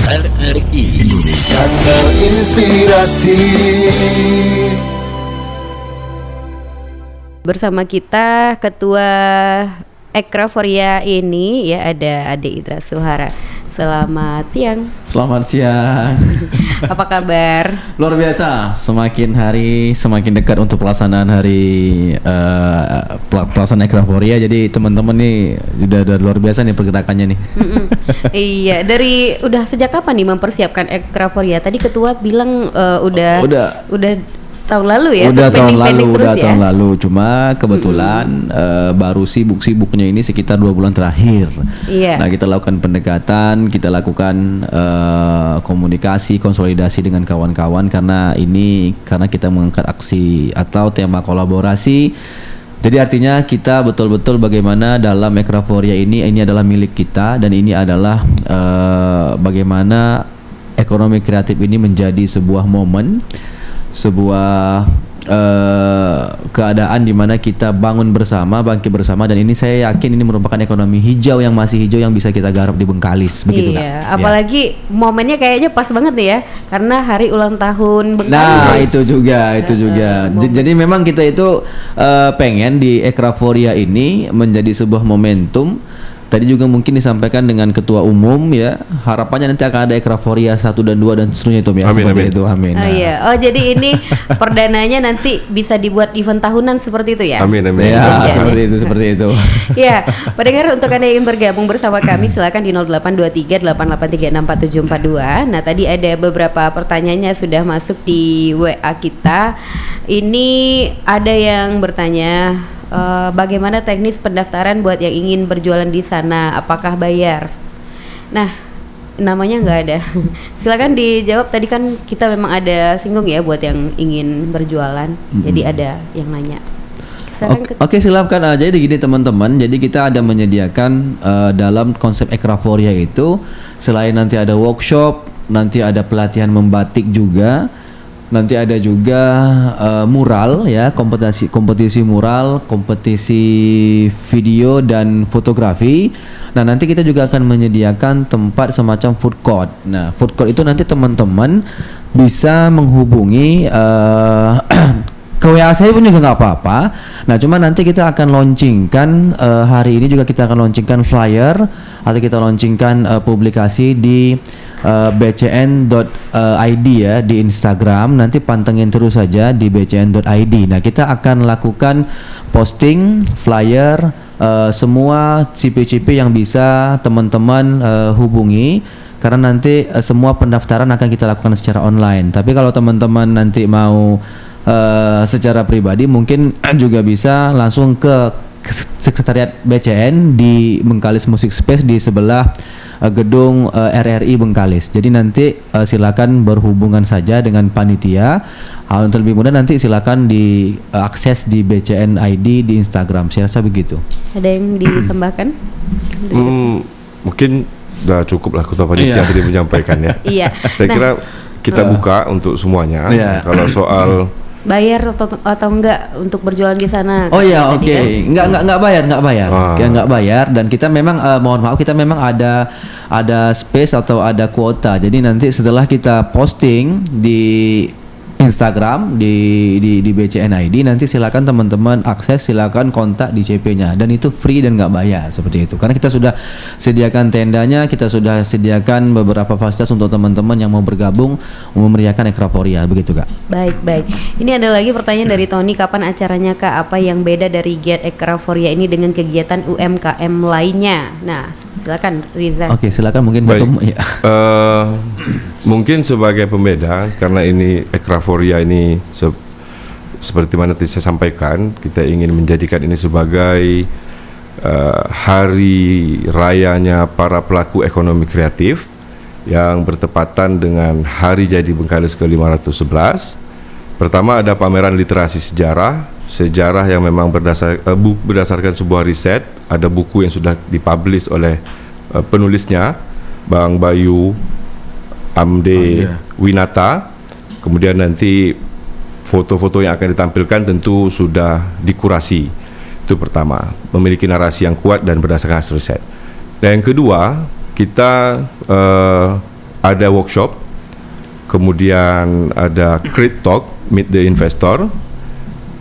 RRI Indonesia. Kanal Inspirasi. Bersama kita Ketua Ekraforia ini ya ada Ade Idra Suhara. Selamat siang. Selamat siang. Apa kabar? Luar biasa. Semakin hari semakin dekat untuk pelaksanaan hari pelaksanaan Ekraforia. Jadi teman-teman nih udah luar biasa nih pergerakannya nih. Iya, dari udah sejak kapan nih mempersiapkan Ekraforia? Tadi ketua bilang udah tahun lalu ya. Udah tahun ya? lalu. Cuma kebetulan baru sibuknya ini sekitar 2 bulan terakhir. Iya. Nah, kita lakukan pendekatan, kita lakukan komunikasi, konsolidasi dengan kawan-kawan karena kita mengangkat aksi atau tema kolaborasi. Jadi artinya kita betul-betul bagaimana dalam Ekraforia ini adalah milik kita dan ini adalah bagaimana ekonomi kreatif ini menjadi sebuah momen, sebuah keadaan di mana kita bangkit bersama, dan ini saya yakin ini merupakan ekonomi hijau yang masih hijau yang bisa kita garap di Bengkalis, begitu kan? Iya, apalagi momennya kayaknya pas banget nih ya, karena hari ulang tahun Bengkalis. Nah, itu juga. Jadi memang kita itu pengen di Ekraforia ini menjadi sebuah momentum. Tadi juga mungkin disampaikan dengan ketua umum ya, harapannya nanti akan ada Ekraforia 1 dan 2 dan seterusnya itu ya. Amin. Itu amin. Oh iya. Oh jadi ini perdananya nanti bisa dibuat event tahunan seperti itu ya. Amin. Ya, seperti itu. Ya, pendengar, untuk Anda yang ingin bergabung bersama kami silakan di 0823 8836 4742. Nah, tadi ada beberapa pertanyaannya sudah masuk di WA kita. Ini ada yang bertanya, bagaimana teknis pendaftaran buat yang ingin berjualan di sana? Apakah bayar? Nah, namanya nggak ada. Silakan dijawab. Tadi kan kita memang ada singgung ya buat yang ingin berjualan. Jadi ada yang nanya. Oke, silakan. Jadi gini teman-teman. Jadi kita ada menyediakan dalam konsep Ekraforia itu selain nanti ada workshop, nanti ada pelatihan membatik juga. Nanti ada juga mural ya, kompetisi mural, kompetisi video dan fotografi. Nah, nanti kita juga akan menyediakan tempat semacam food court. Nah, food court itu nanti teman-teman bisa menghubungi ke WA saya pun juga nggak apa-apa. Nah, cuma nanti kita akan launchingkan hari ini juga kita akan launchingkan flyer atau kita launchingkan publikasi di bcn.id ya di Instagram. Nanti pantengin terus saja di bcn.id. Nah, kita akan lakukan posting flyer semua CP-CP yang bisa teman-teman hubungi, karena nanti semua pendaftaran akan kita lakukan secara online. Tapi kalau teman-teman nanti mau secara pribadi mungkin juga bisa langsung ke Sekretariat BCN di Bengkalis Music Space di sebelah gedung RRI Bengkalis. Jadi nanti silakan berhubungan saja dengan panitia. Untuk lebih mudah nanti silakan diakses di BCN ID di Instagram. Saya rasa begitu. Ada yang ditambahkan? Mungkin sudah cukup lah ketua panitia tadi menyampaikan ya. Iya. Saya kira kita buka untuk semuanya. Kalau soal bayar atau enggak untuk berjualan di sana? Oh iya, oke. Enggak bayar. Enggak bayar, dan kita memang mohon maaf, kita memang ada space atau ada kuota. Jadi nanti setelah kita posting di Instagram di BCN ID, nanti silakan teman-teman akses, silakan kontak di CP-nya, dan itu free dan nggak bayar seperti itu. Karena kita sudah sediakan tendanya, kita sudah sediakan beberapa fasilitas untuk teman-teman yang mau bergabung memeriahkan Ekraforia, begitu Kak. Baik. Ini ada lagi pertanyaan dari Tony, kapan acaranya Kak? Apa yang beda dari Giat Ekraforia ini dengan kegiatan UMKM lainnya? Nah, silakan Riza. Oke, silakan mungkin Batum. Ya. Mungkin sebagai pembeda, karena ini Ekraforia ini seperti mana tadi saya sampaikan, kita ingin menjadikan ini sebagai hari rayanya para pelaku ekonomi kreatif yang bertepatan dengan Hari Jadi Bengkalis ke-511. Pertama ada pameran literasi sejarah yang memang berdasarkan sebuah riset. Ada buku yang sudah dipublish oleh penulisnya, Bang Bayu Amde Winata. Kemudian nanti foto-foto yang akan ditampilkan tentu sudah dikurasi. Itu pertama, memiliki narasi yang kuat dan berdasarkan hasil riset. Dan yang kedua, kita ada workshop, kemudian ada Create Talk, Meet the Investor,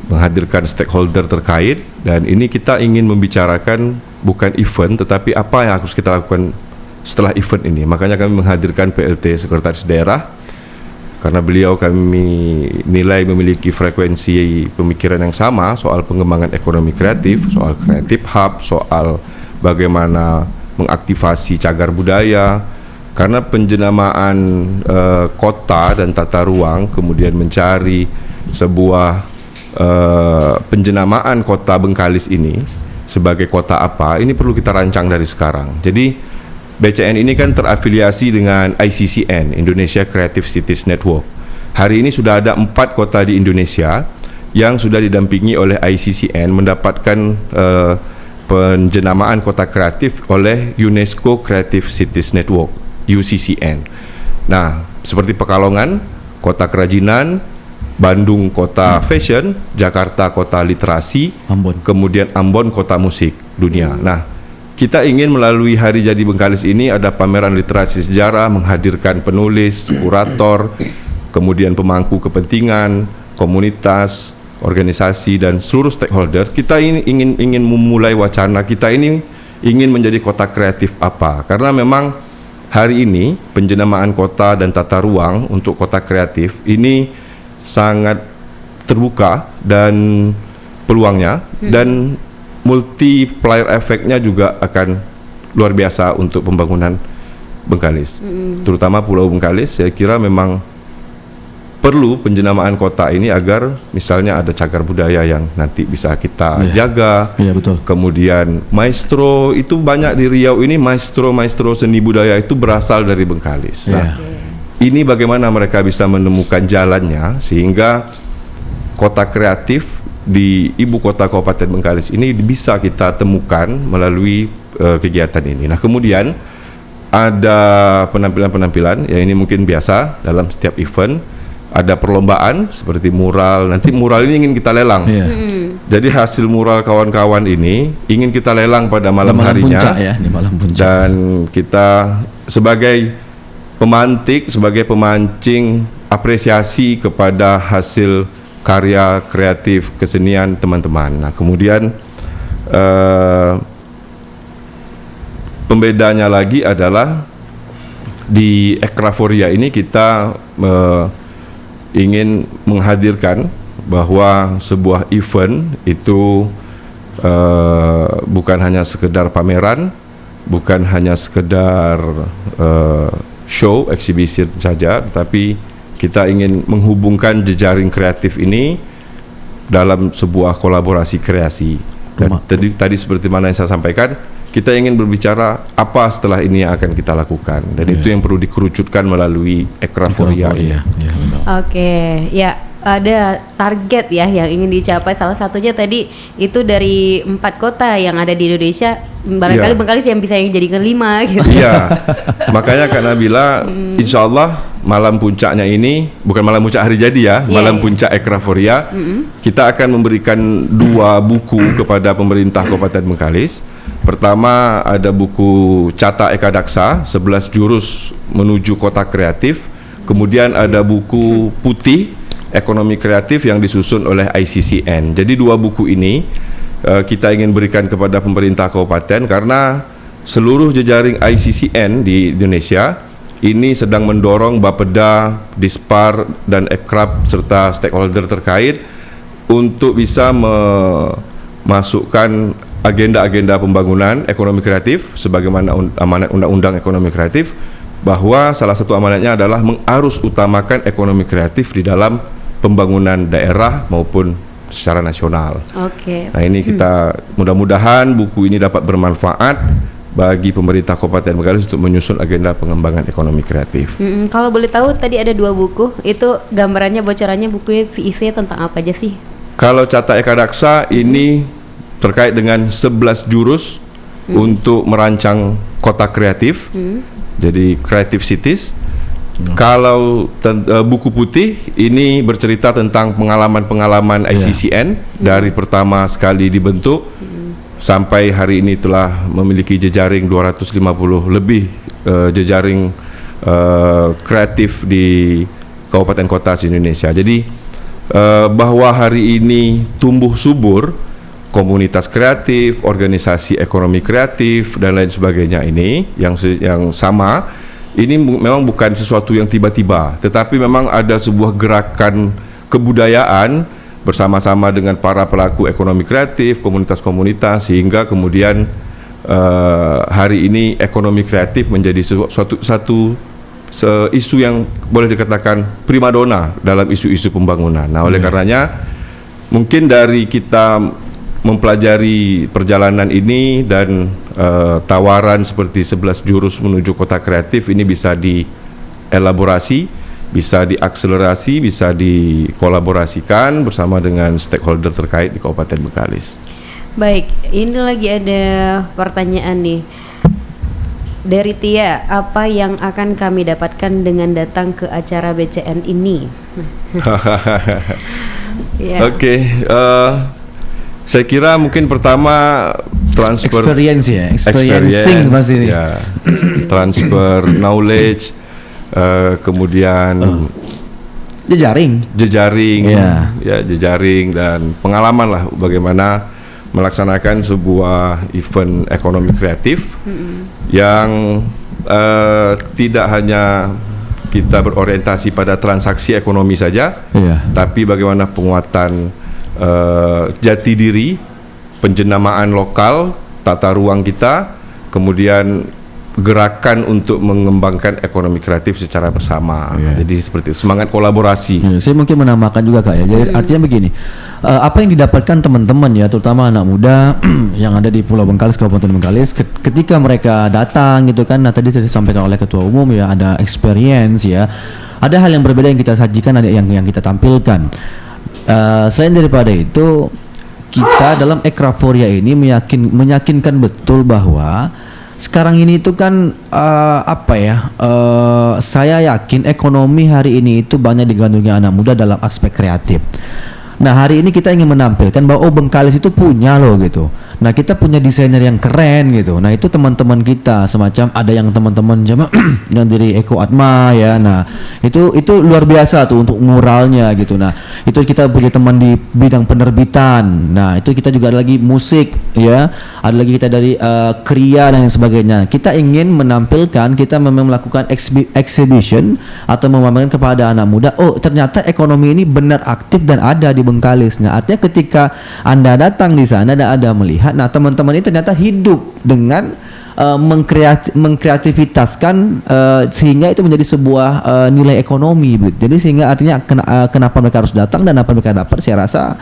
menghadirkan stakeholder terkait, dan ini kita ingin membicarakan bukan event tetapi apa yang harus kita lakukan setelah event ini. Makanya kami menghadirkan PLT Sekretaris Daerah karena beliau kami nilai memiliki frekuensi pemikiran yang sama soal pengembangan ekonomi kreatif, soal Creative Hub, soal bagaimana mengaktifasi cagar budaya. Karena penjenamaan kota dan tata ruang, kemudian mencari sebuah penjenamaan kota Bengkalis ini sebagai kota apa, ini perlu kita rancang dari sekarang. Jadi BCN ini kan terafiliasi dengan ICCN, Indonesia Creative Cities Network. Hari ini sudah ada 4 kota di Indonesia yang sudah didampingi oleh ICCN mendapatkan penjenamaan kota kreatif oleh UNESCO Creative Cities Network, UCCN. Nah, seperti Pekalongan, kota kerajinan, Bandung kota fashion, Jakarta kota literasi, Ambon. kemudian Ambon kota musik dunia. Nah, kita ingin melalui Hari Jadi Bengkalis ini ada pameran literasi sejarah, menghadirkan penulis, kurator, kemudian pemangku kepentingan, komunitas, organisasi dan seluruh stakeholder. Kita ini ingin memulai wacana kita ini ingin menjadi kota kreatif apa? Karena memang hari ini penjenamaan kota dan tata ruang untuk kota kreatif ini sangat terbuka dan peluangnya dan multiplier efeknya juga akan luar biasa untuk pembangunan Bengkalis, terutama Pulau Bengkalis. Saya kira memang perlu penjenamaan kota ini agar misalnya ada cagar budaya yang nanti bisa kita jaga. Betul. Kemudian maestro itu banyak di Riau ini, maestro seni budaya itu berasal dari Bengkalis. Nah, ini bagaimana mereka bisa menemukan jalannya sehingga kota kreatif di ibu kota Kabupaten Bengkalis ini bisa kita temukan melalui kegiatan ini. Nah, kemudian ada penampilan-penampilan ya, ini mungkin biasa dalam setiap event. Ada perlombaan seperti mural. Nanti mural ini ingin kita lelang. Jadi hasil mural kawan-kawan ini ingin kita lelang pada malam harinya. Puncak ya, di malam puncak. Dan kita sebagai pemantik, sebagai pemancing apresiasi kepada hasil karya kreatif kesenian teman-teman. Nah, kemudian pembedanya lagi adalah di Ekraforia ini kita ingin menghadirkan bahwa sebuah event itu bukan hanya sekedar pameran, bukan hanya sekedar show, eksibisi saja, tetapi kita ingin menghubungkan jejaring kreatif ini dalam sebuah kolaborasi kreasi. Dan tadi seperti mana yang saya sampaikan, kita ingin berbicara apa setelah ini yang akan kita lakukan, dan itu yang perlu dikerucutkan melalui Ekraforia. Oke, ya ada target ya yang ingin dicapai. Salah satunya tadi itu dari 4 kota yang ada di Indonesia, barangkali Bengkalis yang bisa yang jadikan 5 gitu. Iya, makanya Kak Nabila, insya Allah malam puncaknya ini bukan malam puncak hari jadi ya, malam puncak Ekraforia, kita akan memberikan 2 buku kepada pemerintah Kabupaten Bengkalis. Pertama ada buku Cata Eka Daksa 11 jurus menuju kota kreatif. Kemudian ada buku putih ekonomi kreatif yang disusun oleh ICCN. Jadi 2 buku ini kita ingin berikan kepada pemerintah kabupaten karena seluruh jejaring ICCN di Indonesia ini sedang mendorong Bapeda, Dispar dan Ekrab serta stakeholder terkait untuk bisa memasukkan agenda-agenda pembangunan ekonomi kreatif sebagaimana amanat Undang-Undang Ekonomi Kreatif, bahwa salah satu amanatnya adalah mengarus utamakan ekonomi kreatif di dalam pembangunan daerah maupun secara nasional. Nah, ini kita mudah-mudahan buku ini dapat bermanfaat bagi pemerintah Kabupaten Bengkalis untuk menyusun agenda pengembangan ekonomi kreatif. Kalau boleh tahu tadi ada 2 buku, itu gambarannya, bocorannya bukunya isinya tentang apa aja sih? Kalau Cata Eka Daksa ini terkait dengan 11 jurus untuk merancang kota kreatif. Jadi Creative Cities. Kalau buku putih ini bercerita tentang pengalaman-pengalaman ICCN dari pertama sekali dibentuk sampai hari ini telah memiliki jejaring 250 lebih jejaring kreatif di kabupaten kota se-Indonesia. Jadi bahwa hari ini tumbuh subur komunitas kreatif, organisasi ekonomi kreatif dan lain sebagainya ini yang sama, ini memang bukan sesuatu yang tiba-tiba, tetapi memang ada sebuah gerakan kebudayaan bersama-sama dengan para pelaku ekonomi kreatif, komunitas-komunitas, sehingga kemudian hari ini ekonomi kreatif menjadi satu isu yang boleh dikatakan primadona dalam isu-isu pembangunan. Nah, oleh karenanya mungkin dari kita mempelajari perjalanan ini dan tawaran seperti 11 jurus menuju kota kreatif ini bisa dielaborasi, bisa diakselerasi, bisa dikolaborasikan bersama dengan stakeholder terkait di Kabupaten Bengkalis. Baik, ini lagi ada pertanyaan nih dari Tia, apa yang akan kami dapatkan dengan datang ke acara BCN ini? Ya. Oke, saya kira mungkin pertama transfer Experience ya, experiencing pasti ini. ya, transfer knowledge, kemudian Jejaring. jejaring, Ya. ya jejaring dan pengalaman lah bagaimana melaksanakan sebuah event ekonomi kreatif yang tidak hanya kita berorientasi pada transaksi ekonomi saja, tapi bagaimana penguatan jati diri, penjenamaan lokal, tata ruang kita, kemudian gerakan untuk mengembangkan ekonomi kreatif secara bersama. Jadi seperti itu, semangat kolaborasi. Saya mungkin menambahkan juga Kak ya. Jadi artinya begini, apa yang didapatkan teman-teman ya, terutama anak muda yang ada di Pulau Bengkalis, Kabupaten Bengkalis, ketika mereka datang gitu kan, nah tadi sudah disampaikan oleh Ketua Umum ya, ada experience ya, ada hal yang berbeda yang kita sajikan, ada yang kita tampilkan. Selain daripada itu, kita dalam Ekraforia ini meyakinkan betul bahwa sekarang ini itu kan saya yakin ekonomi hari ini itu banyak digandrungi anak muda dalam aspek kreatif. Nah, hari ini kita ingin menampilkan bahwa Bengkalis itu punya loh gitu. Nah, kita punya desainer yang keren gitu. Nah, itu teman-teman kita, semacam ada yang teman-teman yang dari Eko Atma ya. Nah, itu luar biasa tuh untuk muralnya gitu. Nah, itu kita punya teman di bidang penerbitan. Nah, itu kita juga ada lagi musik ya. Ada lagi kita dari kriya dan sebagainya. Kita ingin menampilkan, kita memang melakukan exhibition atau memamerkan kepada anak muda, oh ternyata ekonomi ini benar aktif dan ada di Bengkalis. Nah, artinya ketika Anda datang di sana dan Anda melihat, nah teman-teman ini ternyata hidup dengan mengkreativitaskan sehingga itu menjadi sebuah nilai ekonomi. Jadi sehingga artinya kenapa mereka harus datang dan apa mereka dapat, saya rasa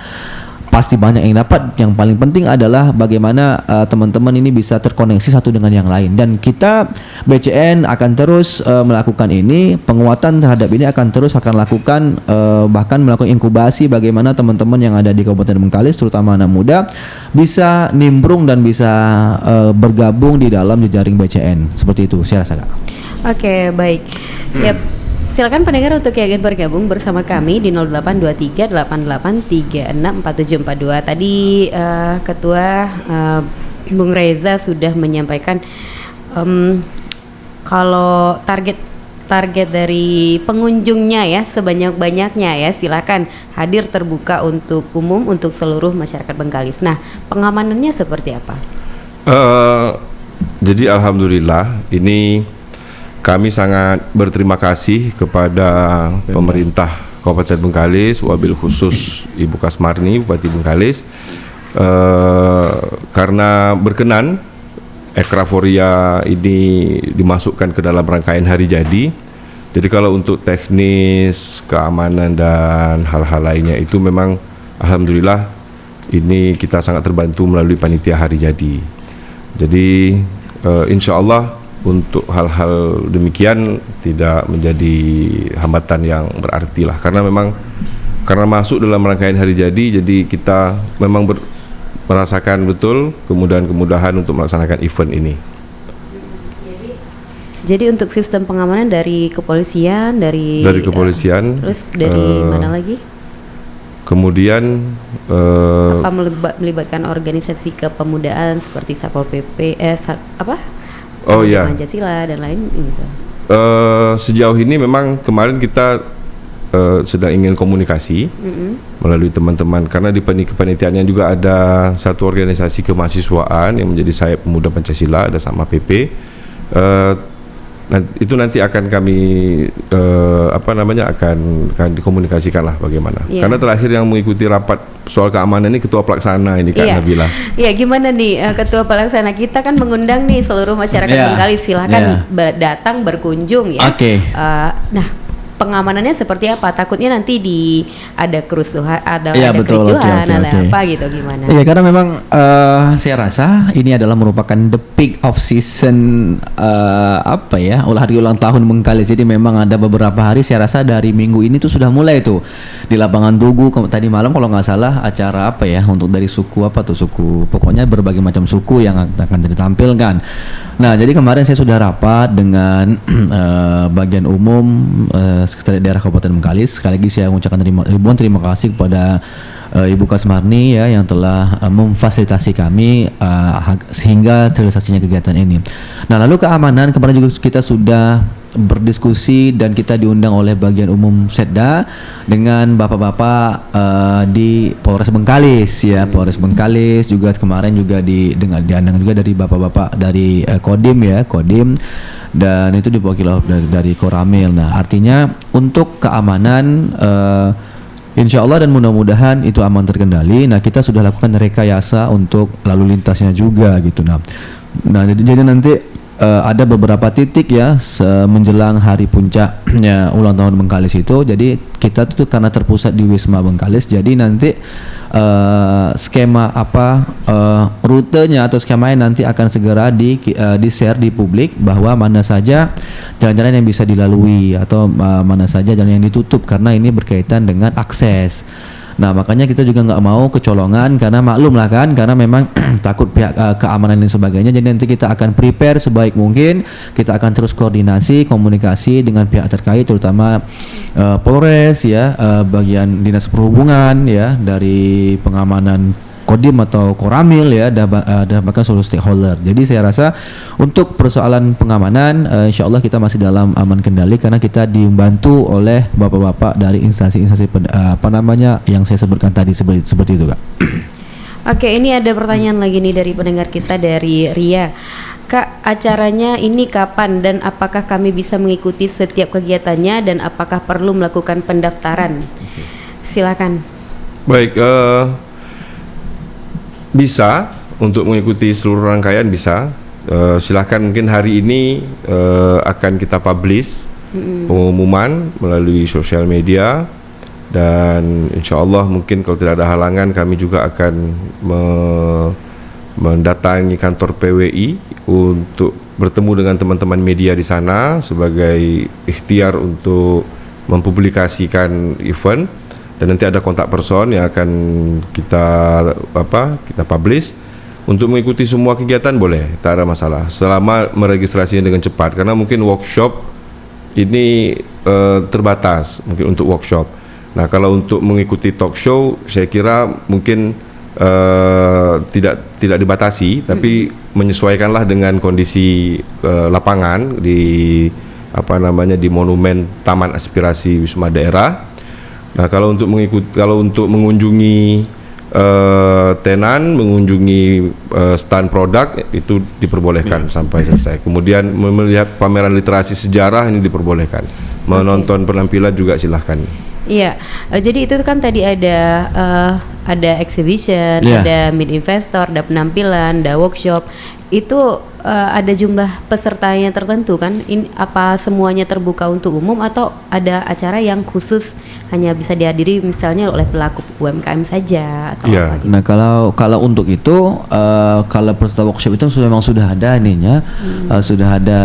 pasti banyak yang dapat. Yang paling penting adalah bagaimana teman-teman ini bisa terkoneksi satu dengan yang lain. Dan kita BCN akan terus melakukan ini, penguatan terhadap ini akan lakukan, bahkan melakukan inkubasi bagaimana teman-teman yang ada di Kabupaten Bengkalis, terutama anak muda, bisa nimbrung dan bisa bergabung di dalam jejaring BCN. Seperti itu saya rasa Kak. Oke, baik. Yep. Silakan pendengar untuk yang ingin bergabung bersama kami di 082388364742. Tadi Ketua Bung Reza sudah menyampaikan kalau target dari pengunjungnya ya sebanyak-banyaknya ya, silakan hadir terbuka untuk umum, untuk seluruh masyarakat Bengkalis. Nah, pengamanannya seperti apa? Jadi alhamdulillah ini kami sangat berterima kasih kepada pemerintah Kabupaten Bengkalis, wabil khusus Ibu Kasmarni, Bupati Bengkalis, karena berkenan Ekraforia ini dimasukkan ke dalam rangkaian hari jadi. Jadi kalau untuk teknis, keamanan dan hal-hal lainnya itu memang alhamdulillah ini kita sangat terbantu melalui panitia hari jadi. Jadi insya Allah untuk hal-hal demikian tidak menjadi hambatan yang berarti lah, karena memang karena masuk dalam rangkaian hari jadi kita memang merasakan betul kemudahan untuk melaksanakan event ini. Jadi untuk sistem pengamanan dari kepolisian, dari kepolisian, terus dari mana lagi? Kemudian apa melibatkan organisasi kepemudaan seperti Satpol PP, Oh ya, Pancasila dan lain gitu. sejauh ini memang kemarin kita sedang ingin komunikasi melalui teman-teman, karena di kepanitiaannya juga ada satu organisasi kemahasiswaan yang menjadi sayap Pemuda Pancasila, ada sama PP. Itu nanti akan kami akan dikomunikasikan lah bagaimana. Karena terakhir yang mengikuti rapat soal keamanan ini Ketua Pelaksana ini Kak Nabila. Iya, gimana nih Ketua Pelaksana, kita kan mengundang nih seluruh masyarakat Bengkalis, silahkan datang berkunjung ya. Nah, pengamanannya seperti apa? Takutnya nanti ada kerusuhan, ada kericuhan, apa gitu, gimana? Iya, karena memang saya rasa ini adalah merupakan the peak of season hari ulang tahun Bengkalis. Jadi memang ada beberapa hari, saya rasa dari minggu ini tuh sudah mulai tuh di lapangan Tugu. Tadi malam kalau nggak salah acara untuk dari suku pokoknya berbagai macam suku yang akan ditampilkan. Nah, jadi kemarin saya sudah rapat dengan bagian umum Sekretariat Daerah Kabupaten Bengkalis. Sekali lagi saya mengucapkan ribuan terima kasih kepada Ibu Kasmarni ya, yang telah memfasilitasi kami sehingga terrealisasinya kegiatan ini. Nah, lalu keamanan kemarin juga kita sudah berdiskusi dan kita diundang oleh bagian umum Setda dengan bapak-bapak di Polres Bengkalis ya. Polres Bengkalis juga kemarin juga diundang juga dari bapak-bapak dari Kodim dan itu diwakili dari Koramil. Nah, artinya untuk keamanan insya Allah dan mudah-mudahan itu aman terkendali. Nah, kita sudah lakukan rekayasa untuk lalu lintasnya juga gitu. Nah jadi nanti ada beberapa titik ya menjelang hari puncaknya ulang tahun Bengkalis itu. Jadi kita tuh karena terpusat di Wisma Bengkalis, jadi nanti skema rutenya atau skemanya nanti akan segera di share di publik bahwa mana saja jalan-jalan yang bisa dilalui atau mana saja jalan yang ditutup, karena ini berkaitan dengan akses. Nah, makanya kita juga nggak mau kecolongan, karena maklum lah kan, karena memang takut pihak keamanan dan sebagainya. Jadi nanti kita akan prepare sebaik mungkin. Kita akan terus koordinasi, komunikasi dengan pihak terkait, terutama Polres ya, bagian dinas perhubungan ya, dari pengamanan Kodim atau Koramil ya, dan bahkan seluruh stakeholder. Jadi saya rasa untuk persoalan pengamanan insya Allah kita masih dalam aman kendali, karena kita dibantu oleh bapak-bapak dari instansi-instansi yang saya sebutkan tadi seperti itu Kak. Oke, ini ada pertanyaan lagi nih dari pendengar kita, dari Ria. Kak, acaranya ini kapan dan apakah kami bisa mengikuti setiap kegiatannya dan apakah perlu melakukan pendaftaran? Silakan. Baik, bisa untuk mengikuti seluruh rangkaian bisa. Silahkan, mungkin hari ini akan kita publish pengumuman melalui sosial media, dan insya Allah mungkin kalau tidak ada halangan kami juga akan mendatangi kantor PWI untuk bertemu dengan teman-teman media di sana sebagai ikhtiar untuk mempublikasikan event. Dan nanti ada kontak person yang akan kita publish. Untuk mengikuti semua kegiatan boleh, tak ada masalah selama meregistrasinya dengan cepat, karena mungkin workshop ini terbatas mungkin untuk workshop. Nah, kalau untuk mengikuti talk show saya kira mungkin tidak dibatasi, tapi menyesuaikanlah dengan kondisi lapangan di di monumen Taman Aspirasi Wisma Daerah. Nah, kalau untuk mengunjungi tenan, mengunjungi stand produk itu diperbolehkan sampai selesai. Kemudian melihat pameran literasi sejarah ini diperbolehkan. Menonton penampilan juga silahkan. Iya, jadi itu kan tadi ada exhibition, ada meet investor, ada penampilan, ada workshop. Itu ada jumlah pesertanya tertentu kan? Apa semuanya terbuka untuk umum atau ada acara yang khusus hanya bisa dihadiri misalnya oleh pelaku UMKM saja atau apa gitu? Nah, kalau untuk itu kalau peserta workshop itu memang sudah ada sudah ada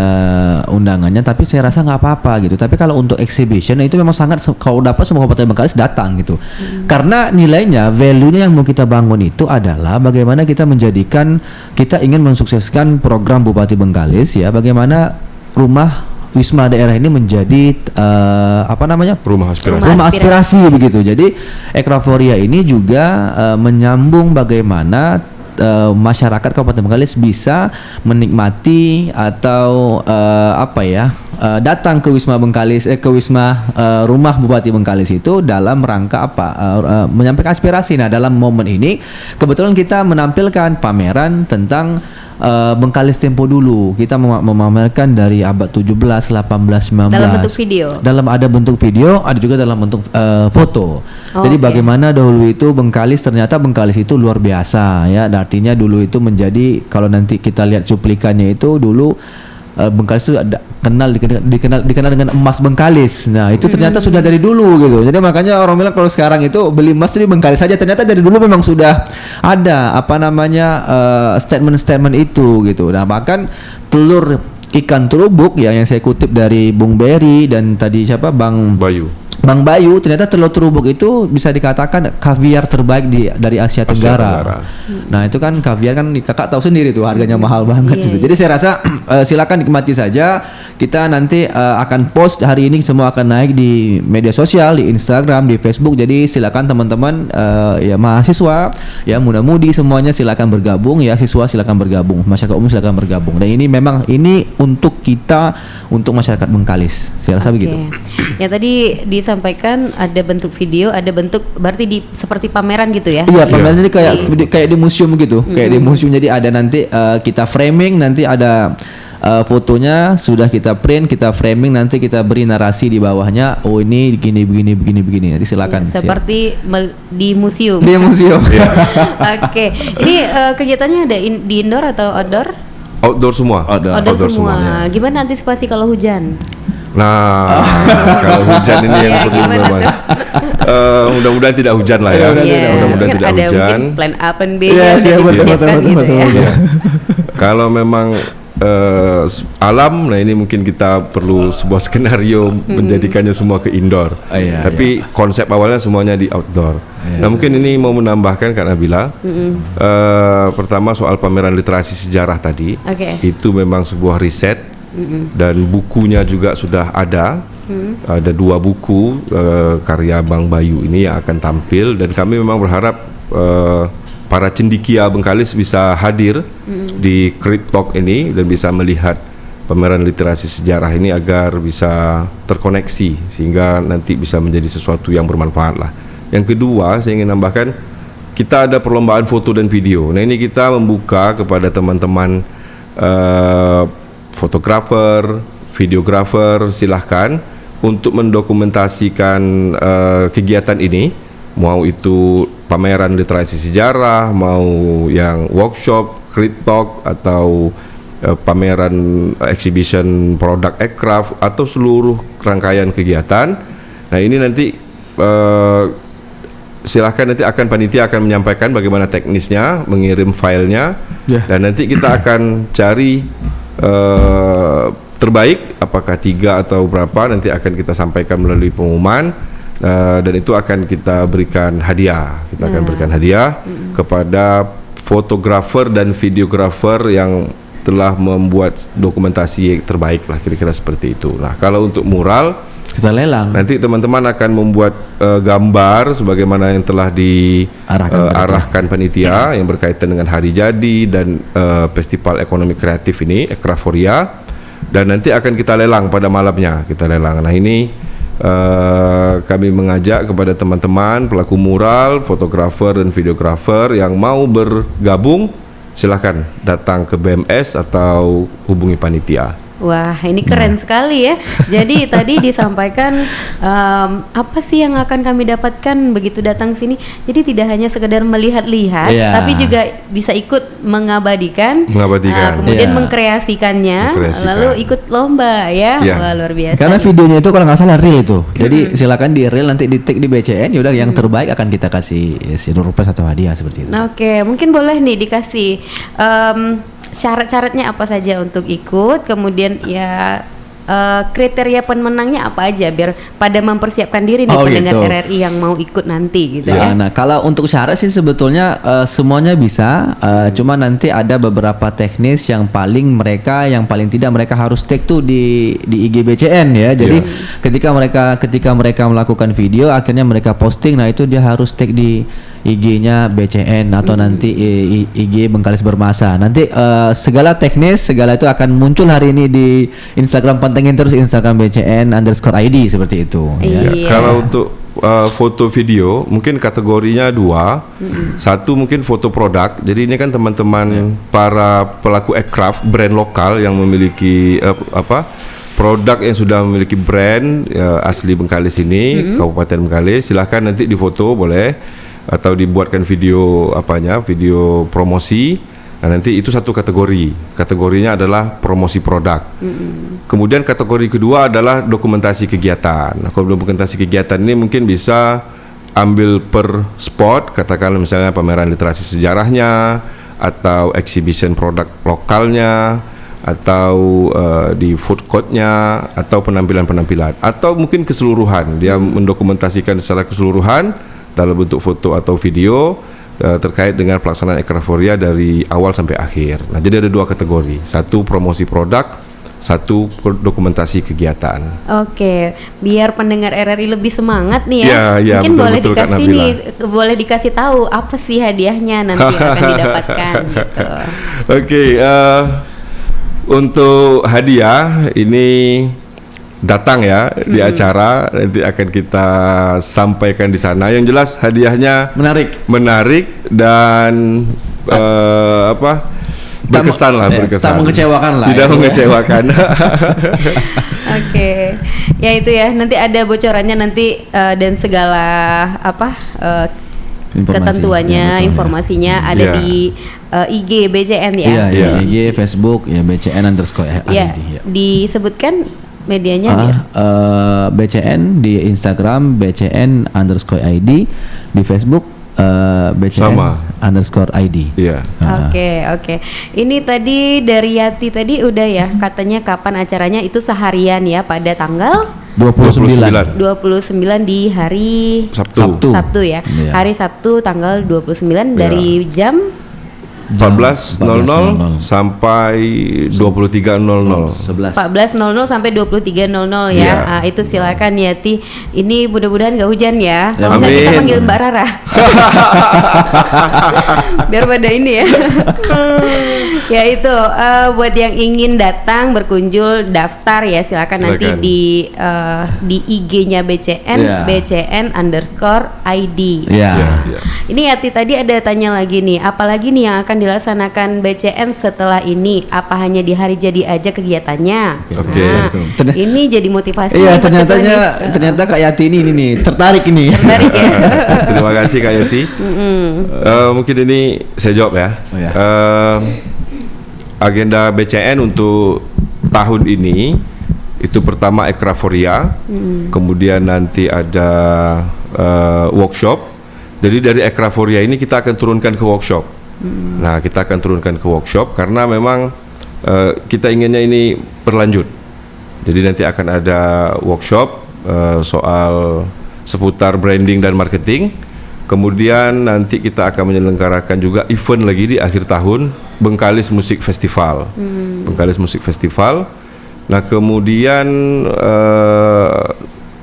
undangannya, tapi saya rasa nggak apa-apa gitu. Tapi kalau untuk exhibition itu memang sangat, kalau dapat semua Kabupaten Bengkalis datang gitu. Karena nilainya, value-nya yang mau kita bangun itu adalah bagaimana kita kita ingin mensukseskan program Bupati Bengkalis ya, bagaimana rumah Wisma Daerah ini menjadi rumah aspirasi begitu. Jadi Ekraforia ini juga menyambung bagaimana masyarakat Kabupaten Bengkalis bisa menikmati atau datang ke Wisma Bengkalis, ke Wisma rumah Bupati Bengkalis itu dalam rangka menyampaikan aspirasi. Nah, dalam momen ini kebetulan kita menampilkan pameran tentang Bengkalis tempo dulu. Kita memamerkan dari abad 17, 18, 19 Dalam bentuk video. Ada bentuk video, ada juga dalam bentuk foto. Jadi bagaimana dahulu itu Bengkalis, ternyata Bengkalis itu luar biasa ya. Artinya dulu itu menjadi, kalau nanti kita lihat cuplikannya itu dulu Bengkalis itu dikenal dengan emas Bengkalis. Nah, itu ternyata sudah dari dulu gitu. Jadi makanya orang bilang kalau sekarang itu beli emas di Bengkalis saja, ternyata dari dulu memang sudah ada statement-statement itu gitu. Nah, bahkan telur ikan terubuk ya, yang saya kutip dari Bung Berry dan tadi siapa Bang Bayu, ternyata telur terubuk itu bisa dikatakan kaviar terbaik dari Asia Tenggara. Nah, itu kan kaviar kan kakak tahu sendiri tuh harganya mahal banget gitu. Jadi saya rasa silakan nikmati saja. Kita nanti akan post hari ini, semua akan naik di media sosial, di Instagram, di Facebook. Jadi silakan teman-teman ya mahasiswa, ya muda-mudi semuanya silakan bergabung ya, siswa silakan bergabung, masyarakat umum silakan bergabung. Dan ini memang untuk kita, untuk masyarakat Bengkalis. Saya rasa begitu. Ya tadi disampaikan ada bentuk video, ada bentuk berarti seperti pameran gitu ya? Iya, pameran ini kayak di museum gitu, kayak di museum. Jadi ada nanti kita framing, nanti ada fotonya sudah kita print, kita framing, nanti kita beri narasi di bawahnya. Oh ini begini. Nanti silakan. Seperti di museum. Di museum. Oke. Ini kegiatannya ada di indoor atau outdoor? Outdoor semua. Outdoor semua. Gimana antisipasi kalau hujan? Nah, kalau hujan ini yang perlu memang. Mudah-mudahan tidak hujan lah ya. Mudah-mudahan tidak ada hujan. Mungkin plan A, plan B betul. Kalau memang alam, nah ini mungkin kita perlu sebuah skenario menjadikannya semua ke indoor. Tapi konsep awalnya semuanya di outdoor. Nah, mungkin ini mau menambahkan Kak Nabila. Pertama soal pameran literasi sejarah tadi. Itu memang sebuah riset. Dan bukunya juga sudah ada. Ada 2 buku karya Bang Bayu ini yang akan tampil, dan kami memang berharap para cendikia Bengkalis bisa hadir di Create Talk ini dan bisa melihat pameran literasi sejarah ini agar bisa terkoneksi sehingga nanti bisa menjadi sesuatu yang bermanfaat lah. Yang kedua, saya ingin nambahkan, kita ada perlombaan foto dan video. Nah, ini kita membuka kepada teman-teman fotografer, videografer, silahkan untuk mendokumentasikan kegiatan ini, mau itu pameran literasi sejarah, mau yang workshop, Create Talk, atau pameran exhibition produk aircraft, atau seluruh rangkaian kegiatan. Nah, ini nanti silahkan, nanti panitia akan menyampaikan bagaimana teknisnya, mengirim filenya, dan nanti kita akan cari terbaik, apakah 3 atau berapa, nanti akan kita sampaikan melalui pengumuman, dan itu akan kita berikan hadiah. Kita akan berikan hadiah kepada fotografer dan videografer yang telah membuat dokumentasi terbaik lah, kira-kira seperti itu. Nah, kalau untuk mural kita lelang. Nanti teman-teman akan membuat gambar sebagaimana yang telah diarahkan panitia yang berkaitan dengan hari jadi dan Festival Ekonomi Kreatif ini, Ekraforia, dan nanti akan kita lelang pada malamnya. Kita lelang. Nah, ini kami mengajak kepada teman-teman pelaku mural, fotografer dan videografer yang mau bergabung, silakan datang ke BMS atau hubungi panitia. Wah, ini keren sekali ya. Jadi tadi disampaikan apa sih yang akan kami dapatkan begitu datang sini. Jadi tidak hanya sekedar melihat-lihat, tapi juga bisa ikut mengabadikan. Kemudian mengkreasikannya, lalu ikut lomba ya. Wah, luar biasa. Karena videonya itu kalau nggak salah reel itu. Jadi silakan di reel, nanti di tag di BCN. Yaudah, yang terbaik akan kita kasih surprise atau hadiah seperti itu. Oke, mungkin boleh nih dikasih syarat-syaratnya apa saja untuk ikut, kemudian ya kriteria pemenangnya apa aja biar pada mempersiapkan diri nih pendengar RRI yang mau ikut nanti gitu ya. Nah, kalau untuk syarat sih sebetulnya semuanya bisa, cuma nanti ada beberapa teknis yang paling tidak mereka harus take tuh di IG BCN ya. Jadi ketika mereka melakukan video akhirnya mereka posting, nah itu dia harus take di IG-nya BCN atau nanti IG Bengkalis Bermasa. Nanti segala teknis, segala itu akan muncul hari ini di Instagram, pantengin terus Instagram BCN_ID seperti itu. Iya. Ya, kalau untuk foto video mungkin kategorinya 2. Satu mungkin foto produk. Jadi ini kan teman-teman para pelaku aircraft brand lokal yang memiliki produk yang sudah memiliki brand asli Bengkalis ini, Kabupaten Bengkalis, silahkan nanti difoto boleh atau dibuatkan video video promosi. Nah, nanti itu satu kategori. Kategorinya adalah promosi produk. Kemudian kategori kedua adalah dokumentasi kegiatan. Nah, kalau dokumentasi kegiatan ini mungkin bisa ambil per spot, katakan misalnya pameran literasi sejarahnya atau exhibition produk lokalnya, atau di food courtnya, atau penampilan-penampilan, atau mungkin keseluruhan. Dia mendokumentasikan secara keseluruhan dalam bentuk foto atau video terkait dengan pelaksanaan Aircraftoria dari awal sampai akhir. Nah, jadi ada 2 kategori. Satu promosi produk, satu dokumentasi kegiatan. Oke, biar pendengar RRI lebih semangat nih ya. Ya, mungkin betul, boleh betul, Kak dikasih Nabila. nih, boleh dikasih tahu apa sih hadiahnya nanti yang akan didapatkan gitu. Oke, untuk hadiah ini datang ya di acara, nanti akan kita sampaikan di sana. Yang jelas hadiahnya menarik dan berkesan lah, berkesan. Tak mengecewakan lah. Tidak mengecewakan. Oke, ya itu ya. Nanti ada bocorannya nanti dan segala ketentuannya, informasinya ada di IG BCN ya. Iya, IG, Facebook ya BCN_ID. Ya, disebutkan medianya BCN di Instagram BCN_ID, di Facebook BCN_ID. Iya. Oke. Ini tadi dari Yati tadi udah ya, katanya kapan acaranya itu seharian ya, pada tanggal 29 di hari Sabtu ya. Iya. Hari Sabtu tanggal 29 dari jam 14.00 sampai 23.00. 14.00 sampai 23.00 ya. Iya. Itu silakan Yati. Ini mudah-mudahan gak hujan ya. Ya, Kalau nggak kita amin. panggil Mbak Rara. Biar pada ini ya. Ya itu buat yang ingin datang berkunjung daftar ya silakan nanti di IG-nya BCN, BCN_ID. Iya. Ya. Ini Yati tadi ada tanya lagi nih, apalagi nih yang akan dilaksanakan BCN setelah ini? Apa hanya di hari jadi aja kegiatannya? Oke. Nah, ini jadi motivasi. Iya, nih, ternyata Kak Yati ini nih tertarik ini. Tertarik ya. Terima kasih Kak Yati. Mungkin ini saya jawab ya. Oh, ya. Agenda BCN untuk tahun ini itu pertama Aircraftoria, kemudian nanti ada workshop. Jadi dari Aircraftoria ini kita akan turunkan ke workshop. Nah, kita akan turunkan ke workshop karena memang kita inginnya ini berlanjut. Jadi nanti akan ada workshop soal seputar branding dan marketing. Kemudian nanti kita akan menyelenggarakan juga event lagi di akhir tahun, Bengkalis Music Festival. Bengkalis Music Festival. Nah, kemudian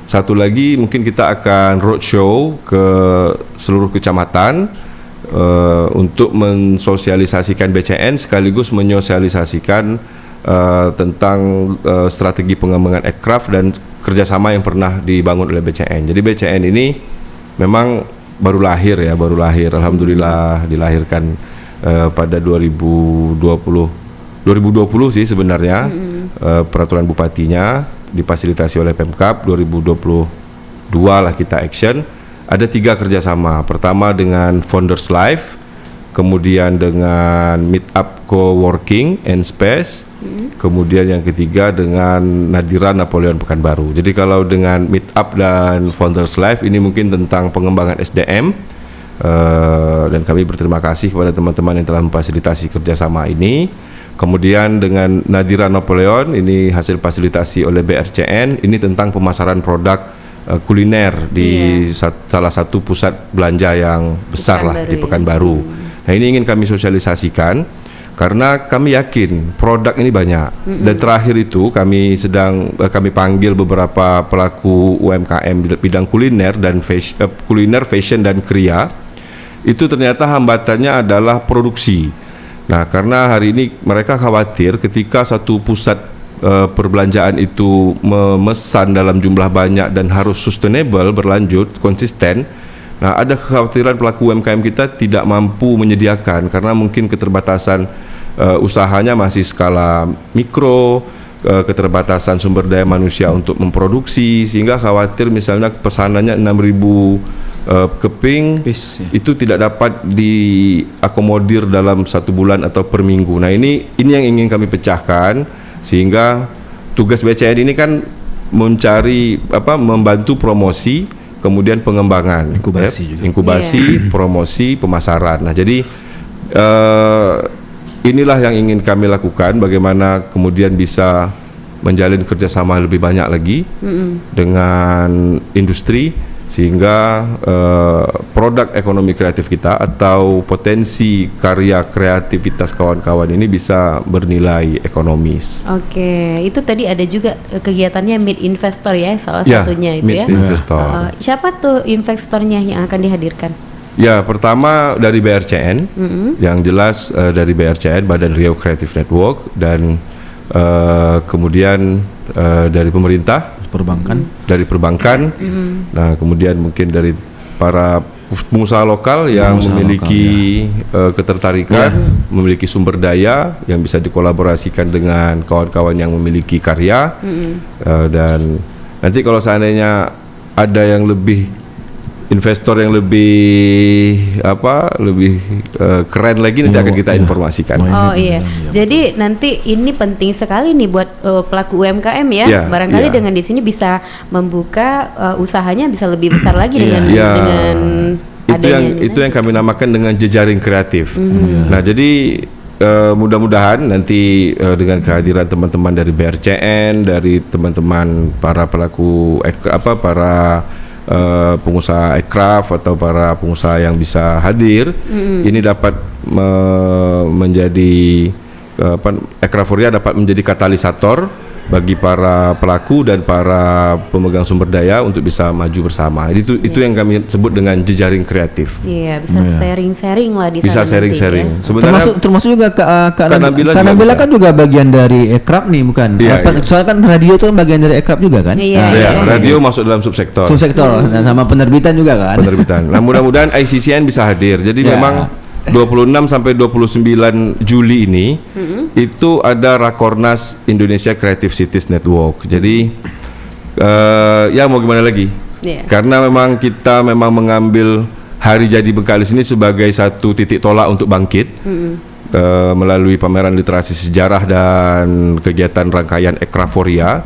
satu lagi mungkin kita akan roadshow ke seluruh kecamatan untuk mensosialisasikan BCN sekaligus menyosialisasikan tentang strategi pengembangan aircraft dan kerjasama yang pernah dibangun oleh BCN. Jadi BCN ini memang baru lahir, alhamdulillah dilahirkan pada 2020 sih sebenarnya. Peraturan bupatinya difasilitasi oleh Pemkab. 2022 lah kita action. Ada 3 kerjasama. Pertama dengan Founders Life, kemudian dengan Meetup Co-working and Space, kemudian yang ketiga dengan Nadira Napoleon Pekanbaru. Jadi kalau dengan Meetup dan Founders Life ini mungkin tentang pengembangan SDM, dan kami berterima kasih kepada teman-teman yang telah memfasilitasi kerjasama ini. Kemudian dengan Nadira Napoleon ini hasil fasilitasi oleh BRCN, ini tentang pemasaran produk kuliner di salah satu pusat belanja yang besar lah di Pekanbaru. Nah, ini ingin kami sosialisasikan karena kami yakin produk ini banyak. Dan terakhir itu kami panggil beberapa pelaku UMKM bidang kuliner dan kuliner, fashion dan kria itu ternyata hambatannya adalah produksi. Nah, karena hari ini mereka khawatir ketika satu pusat perbelanjaan itu memesan dalam jumlah banyak dan harus sustainable, berlanjut, konsisten. Nah, ada kekhawatiran pelaku UMKM kita tidak mampu menyediakan karena mungkin keterbatasan usahanya masih skala mikro, keterbatasan sumber daya manusia untuk memproduksi, sehingga khawatir misalnya pesanannya 6.000 keping itu tidak dapat diakomodir dalam 1 bulan atau per minggu. Nah, ini yang ingin kami pecahkan, sehingga tugas BCN ini kan mencari membantu promosi, kemudian pengembangan, inkubasi, promosi, pemasaran. Nah, jadi inilah yang ingin kami lakukan, bagaimana kemudian bisa menjalin kerjasama lebih banyak lagi dengan industri, sehingga produk ekonomi kreatif kita atau potensi karya kreativitas kawan-kawan ini bisa bernilai ekonomis. Oke, itu tadi ada juga kegiatannya Meet Investor ya, salah satunya itu Meet Investor. Siapa tuh investornya yang akan dihadirkan? Ya, pertama dari BRCN, yang jelas dari BRCN, Badan Riau Creative Network, dan kemudian dari pemerintah, dari perbankan, nah kemudian mungkin dari para pengusaha lokal yang memiliki ketertarikan, memiliki sumber daya yang bisa dikolaborasikan dengan kawan-kawan yang memiliki karya, dan nanti kalau seandainya ada yang investor yang lebih keren lagi, nanti akan kita informasikan. Oh iya, jadi nanti ini penting sekali nih buat pelaku UMKM ya. Barangkali dengan di sini bisa membuka usahanya bisa lebih besar lagi dengan itu yang kami namakan dengan jejaring kreatif. Nah, jadi mudah-mudahan nanti dengan kehadiran teman-teman dari BRCN, dari teman-teman para pelaku para pengusaha aircraft atau para pengusaha yang bisa hadir, ini dapat menjadi Aircraftoria dapat menjadi katalisator bagi para pelaku dan para pemegang sumber daya untuk bisa maju bersama. Itu yang kami sebut dengan jejaring kreatif. Iya, bisa sharing-sharing lah di sana. Bisa sharing-sharing. Ya. Sebenarnya termasuk juga Kak Nabila kan juga bagian dari aircraft nih, bukan? Soalnya kan radio itu kan bagian dari aircraft juga kan? Iya, radio masuk dalam subsektor. Dan sama penerbitan juga kan? Penerbitan. Nah, mudah-mudahan ICCN bisa hadir. Jadi memang 26 sampai 29 Juli ini itu ada Rakornas Indonesia Creative Cities Network. Jadi ya mau gimana lagi? Karena memang kita mengambil Hari Jadi Bengkalis ini sebagai satu titik tolak untuk bangkit melalui pameran literasi sejarah dan kegiatan rangkaian Aircraftoria.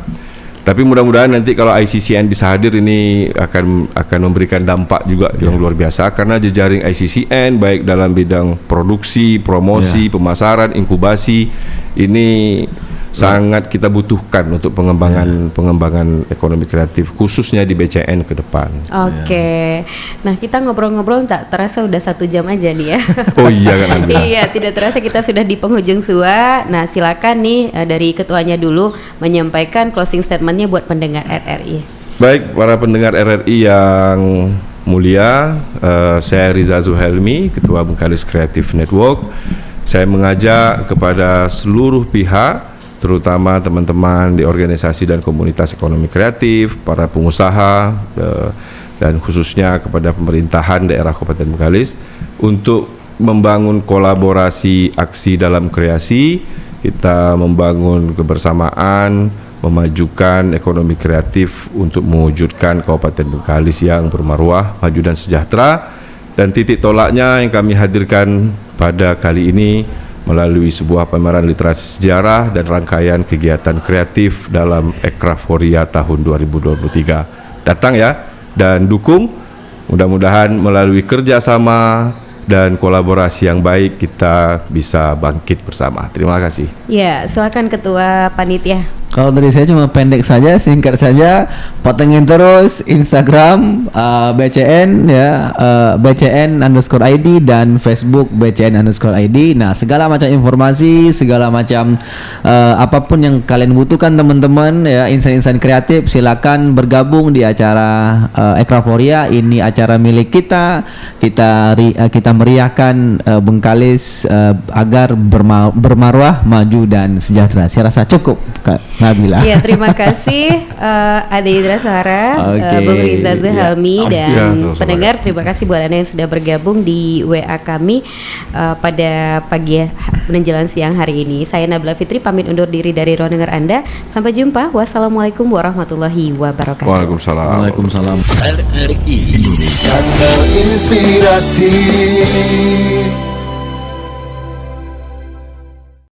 Tapi mudah-mudahan nanti kalau ICCN bisa hadir, ini akan memberikan dampak juga yang luar biasa, karena jejaring ICCN baik dalam bidang produksi, promosi, pemasaran, inkubasi ini sangat kita butuhkan untuk pengembangan ekonomi kreatif khususnya di BCN ke depan. Oke. Nah, kita ngobrol-ngobrol tak terasa udah 1 jam aja nih ya. Oh iya kan? Iya, tidak terasa kita sudah di penghujung SUA. Nah, silakan nih dari ketuanya dulu menyampaikan closing statementnya buat pendengar RRI. Baik, para pendengar RRI yang mulia, saya Riza Zuhelmi, Ketua Bengkalis Creative Network. Saya mengajak kepada seluruh pihak, terutama teman-teman di organisasi dan komunitas ekonomi kreatif, para pengusaha, dan khususnya kepada pemerintahan daerah Kabupaten Bengkalis untuk membangun kolaborasi aksi dalam kreasi. Kita membangun kebersamaan, memajukan ekonomi kreatif untuk mewujudkan Kabupaten Bengkalis yang bermarwah, maju dan sejahtera. Dan titik tolaknya yang kami hadirkan pada kali ini melalui sebuah pameran literasi sejarah dan rangkaian kegiatan kreatif dalam Aircraftoria tahun 2023. Datang ya dan dukung, mudah-mudahan melalui kerjasama dan kolaborasi yang baik kita bisa bangkit bersama. Terima kasih. Ya, silakan Ketua Panitia. Kalau dari saya cuma pendek saja, singkat saja, potongin terus Instagram BCN ya, BCN_ID dan Facebook BCN_ID. Nah, segala macam informasi, segala macam apapun yang kalian butuhkan teman-teman ya, insan-insan kreatif, silakan bergabung di acara Ekraforia. Ini acara milik kita. Kita meriahkan Bengkalis agar bermarwah, maju dan sejahtera. Saya rasa cukup, Kak Nabila. Ya, terima kasih Ade Idra Sahara, Bung Riza Zuhalmi dan pendengar. Terima kasih buat Anda yang sudah bergabung di WA kami pada pagi menjelang siang hari ini. Saya Nabila Fitri pamit undur diri dari ruang dengar Anda. Sampai jumpa. Wassalamualaikum warahmatullahi wabarakatuh. Waalaikumsalam. RRI Indonesia. Kanal Inspirasi.